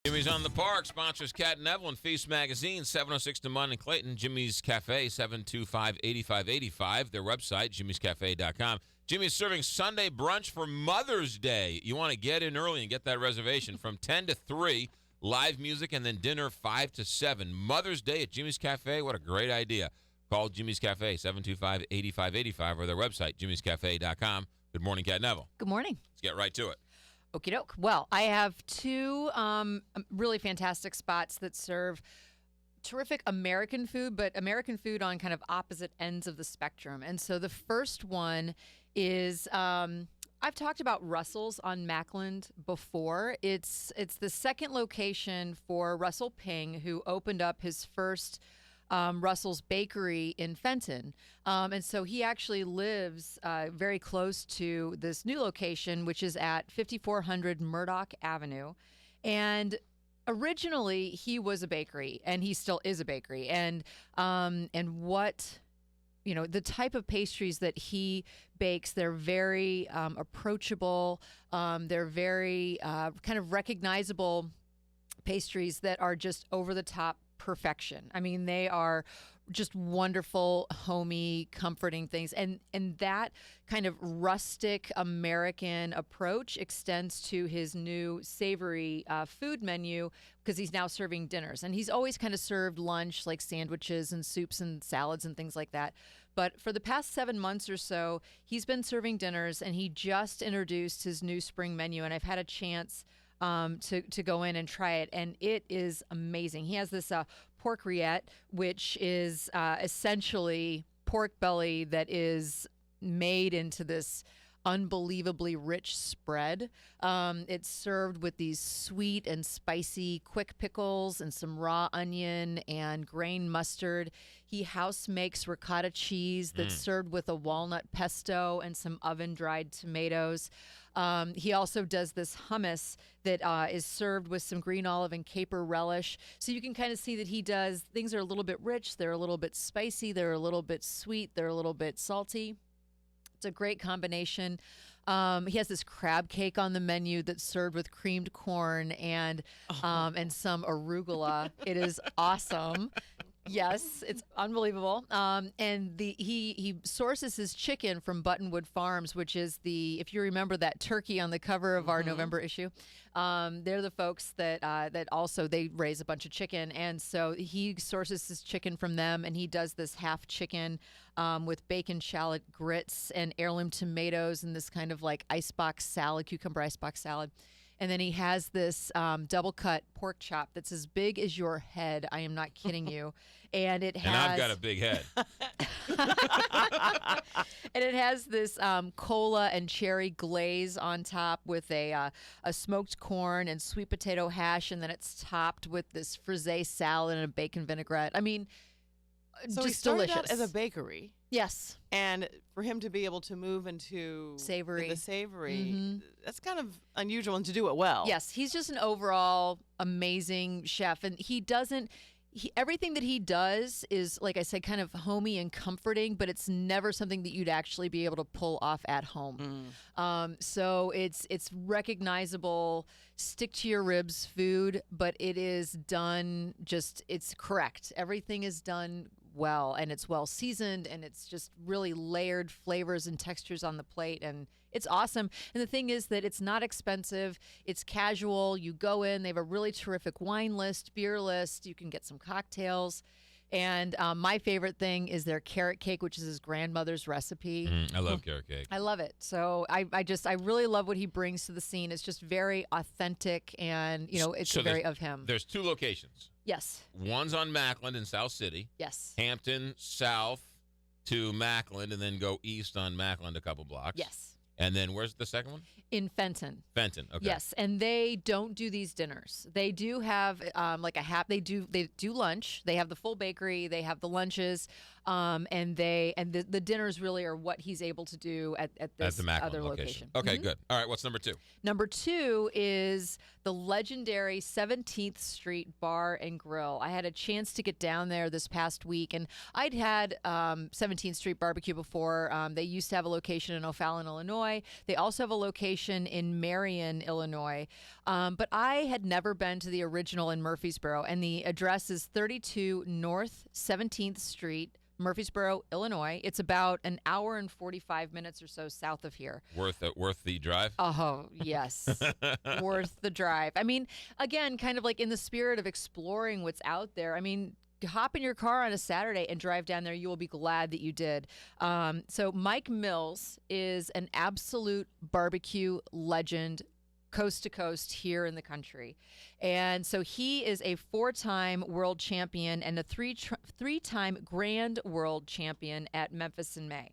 Jimmy's on the Park sponsors Cat and Evelyn Feast Magazine, 706 DeMont and Clayton. Jimmy's Cafe, 725-8585. Their website, jimmyscafe.com. Jimmy's serving Sunday brunch for Mother's Day. You want to get in early and get that reservation from 10 to 3. Live music and then dinner 5 to 7. Mother's Day at Jimmy's Cafe. What a great idea. Call Jimmy's Cafe, 725-8585, or their website, jimmyscafe.com. Good morning, Cat and Evelyn. Good morning. Let's get right to it. Okie doke. Well, I have two really fantastic spots that serve terrific American food, but American food on kind of opposite ends of the spectrum. And so the first one is I've talked about Russell's on Mackland before. It's the second location for Russell Ping, who opened up his first Russell's Bakery in Fenton. And so he actually lives very close to this new location, which is at 5400 Murdoch Avenue. And originally he was a bakery, and he still is a bakery. And what, you know, the type of pastries that he bakes, they're very approachable. They're very kind of recognizable pastries that are just over the top perfection. I mean, they are just wonderful, homey, comforting things. And that kind of rustic American approach extends to his new savory food menu, because he's now serving dinners. And he's always kind of served lunch, like sandwiches and soups and salads and things like that. But for the past 7 months or so, he's been serving dinners, and he just introduced his new spring menu. And I've had a chance to go in and try it, and it is amazing. He has this pork rillette, which is essentially pork belly that is made into this unbelievably rich spread. It's served with these sweet and spicy quick pickles and some raw onion and grain mustard. He house makes ricotta cheese that's served with a walnut pesto and some oven dried tomatoes. He also does this hummus that is served with some green olive and caper relish. So you can kind of see that he does things are a little bit rich, they're a little bit spicy, they're a little bit sweet, they're a little bit salty. It's a great combination. He has this crab cake on the menu that's served with creamed corn and some arugula. It is awesome. Yes, it's unbelievable. And he sources his chicken from Buttonwood Farms, which is if you remember that turkey on the cover of our November issue, they're the folks that also they raise a bunch of chicken, and so he sources his chicken from them, and he does this half chicken with bacon shallot grits and heirloom tomatoes and this kind of like icebox salad, cucumber icebox salad. And then he has this double cut pork chop that's as big as your head. I am not kidding you. And it has. And I've got a big head. And it has this cola and cherry glaze on top with a smoked corn and sweet potato hash, and then it's topped with this frisee salad and a bacon vinaigrette. I mean, so just he started delicious. out as a bakery. Yes. And for him to be able to move into Savory. the savory, that's kind of unusual, and to do it well. Yes, he's just an overall amazing chef, and everything that he does is, like I said, kind of homey and comforting, but it's never something that you'd actually be able to pull off at home. So it's recognizable, stick to your ribs food, but it is done it's correct. Everything is done well, and it's well seasoned, and it's just really layered flavors and textures on the plate, and it's awesome. And the thing is that it's not expensive, it's casual. You go in, they have a really terrific wine list, beer list, you can get some cocktails. And my favorite thing is their carrot cake, which is his grandmother's recipe. I love carrot cake. I love it. So I really love what he brings to the scene. It's just very authentic, and it's very of him. There's two locations. Yes. One's on Mackland in South City. Yes. Hampton south to Mackland, and then go east on Mackland a couple blocks. Yes. And then where's the second one? In Fenton. Fenton. Okay. Yes, and they don't do these dinners. They do have they do lunch. They have the full bakery. They have the lunches, and the dinners really are what he's able to do at this the Mackland other location. Okay, good. All right, what's number two? Number two is the legendary 17th Street Bar and Grill. I had a chance to get down there this past week, and I'd had 17th Street Barbecue before. They used to have a location in O'Fallon, Illinois. Illinois. They also have a location in Marion, Illinois. But I had never been to the original in Murfreesboro, and the address is 32 North 17th Street, Murfreesboro, Illinois. It's about an hour and 45 minutes or so south of here. Worth the drive? Oh, yes. Worth the drive. I mean, again, kind of like in the spirit of exploring what's out there. I mean, hop in your car on a Saturday and drive down there. You will be glad that you did. So Mike Mills is an absolute barbecue legend, coast to coast here in the country. And so he is a 4-time world champion and a three-time grand world champion at Memphis in May.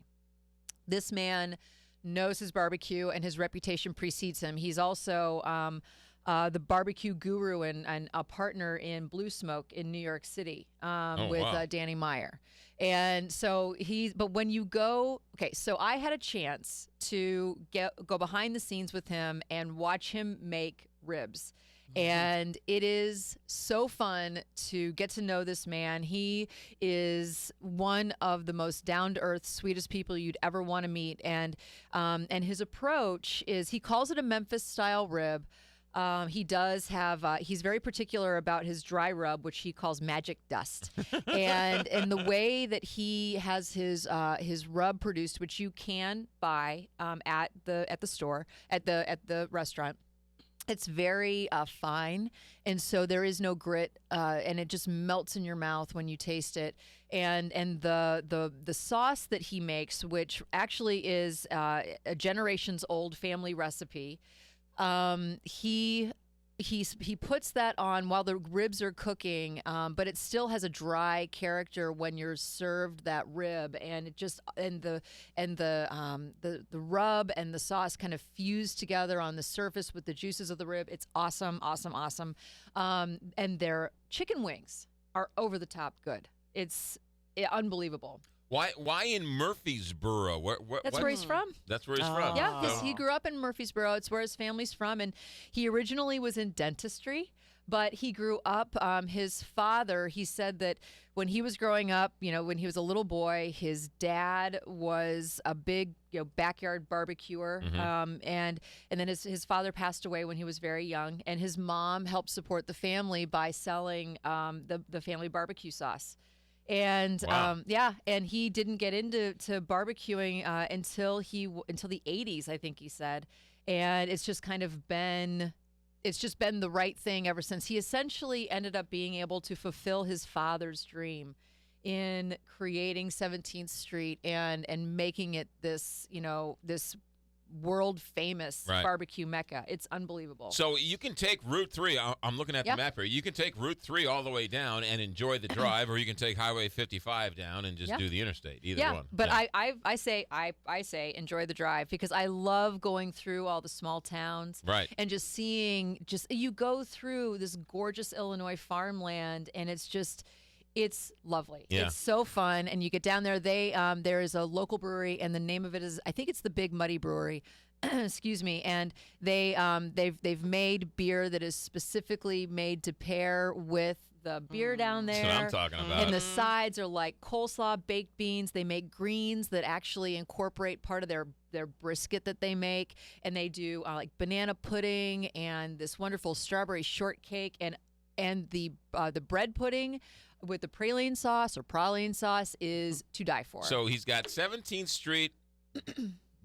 This man knows his barbecue, and his reputation precedes him. He's also the barbecue guru and a partner in Blue Smoke in New York City with Danny Meyer. And so but when you go, so I had a chance to go behind the scenes with him and watch him make ribs. And it is so fun to get to know this man. He is one of the most down-to-earth, sweetest people you'd ever want to meet. And his approach is, he calls it a Memphis-style rib. He does have, he's very particular about his dry rub, which he calls magic dust. and the way that he has his rub produced, which you can buy at the store, at the restaurant. It's very fine, and so there is no grit, and it just melts in your mouth when you taste it. And the sauce that he makes, which actually is a generations old family recipe, he puts that on while the ribs are cooking, but it still has a dry character when you're served that rib, and it just the rub and the sauce kind of fuse together on the surface with the juices of the rib. It's awesome. And their chicken wings are over the top good. It's unbelievable. Why in Murfreesboro? That's where he's from. That's where he's from. Yeah, he grew up in Murfreesboro. It's where his family's from, and he originally was in dentistry, but he grew up. His father, he said that when he was growing up, when he was a little boy, his dad was a big, backyard barbecuer, and then his father passed away when he was very young, and his mom helped support the family by selling the family barbecue sauce. And and he didn't get into barbecuing until the 80s, I think he said, and it's just been the right thing ever since. He essentially ended up being able to fulfill his father's dream in creating 17th Street and making it this world famous barbecue mecca. It's unbelievable. So you can take Route 3. I'm looking at the map here. You can take Route 3 all the way down and enjoy the drive, or you can take Highway 55 down and just do the interstate. Either one. But I say enjoy the drive, because I love going through all the small towns, and just seeing you go through this gorgeous Illinois farmland, and it's lovely. Yeah. It's so fun, and you get down there. There is a local brewery, and the name of it is, I think it's the Big Muddy Brewery. Excuse me. And they've made beer that is specifically made to pair with the beer down there. That's what I'm talking about. And the sides are like coleslaw, baked beans. They make greens that actually incorporate part of their brisket that they make, and they do like banana pudding and this wonderful strawberry shortcake, and the bread pudding with the praline sauce or praline sauce is to die for. So he's got 17th Street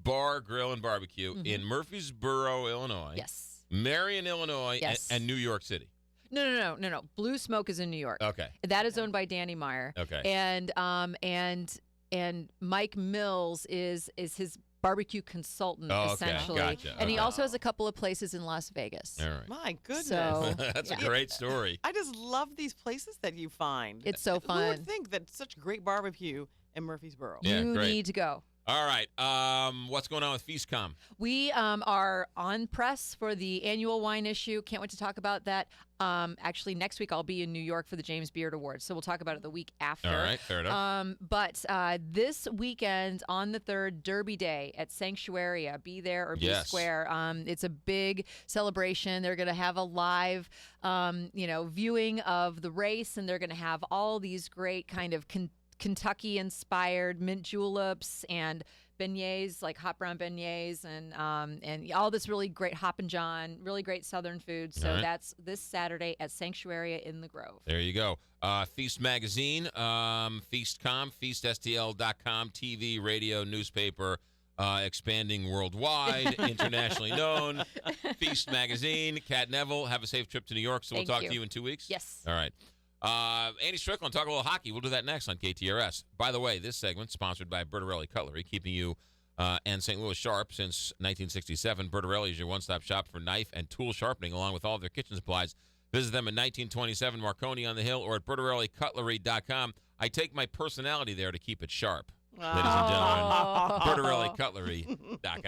Bar, Grill, and Barbecue in Murfreesboro, Illinois. Yes. Marion, Illinois, yes. and New York City. No. Blue Smoke is in New York. Okay. That is owned by Danny Meyer. Okay. And Mike Mills is his barbecue consultant, essentially. Gotcha. And he also has a couple of places in Las Vegas. All right. My goodness. So, that's a great story. I just love these places that you find. It's so fun. Who would think that such great barbecue in Murfreesboro? Yeah, you great. need to go. All right. What's going on with FeastCom? We are on press for the annual wine issue. Can't wait to talk about that. Actually, next week I'll be in New York for the James Beard Awards, so we'll talk about it the week after. All right, fair enough. But this weekend on the 3rd, Derby Day at Sanctuaria. Be there or be square. It's a big celebration. They're going to have a live, viewing of the race, and they're going to have all these great kind of Kentucky-inspired mint juleps and beignets, like hot brown beignets, and all this really great Hop and John, really great Southern food. So All right. that's this Saturday at Sanctuaria in the Grove. There you go. Feast Magazine, Feastcom, feaststl.com, TV, radio, newspaper, expanding worldwide, internationally known. Feast Magazine. Kat Neville, have a safe trip to New York. So we'll Thank talk you. to you in 2 weeks? Yes. All right. Andy Strickland, talk a little hockey. We'll do that next on KTRS. By the way, this segment sponsored by Bertarelli Cutlery, keeping you and St. Louis sharp since 1967. Bertarelli is your one-stop shop for knife and tool sharpening, along with all of their kitchen supplies. Visit them at 1927 Marconi on the Hill or at BertarelliCutlery.com. I take my personality there to keep it sharp, ladies and gentlemen. Oh. BertarelliCutlery.com.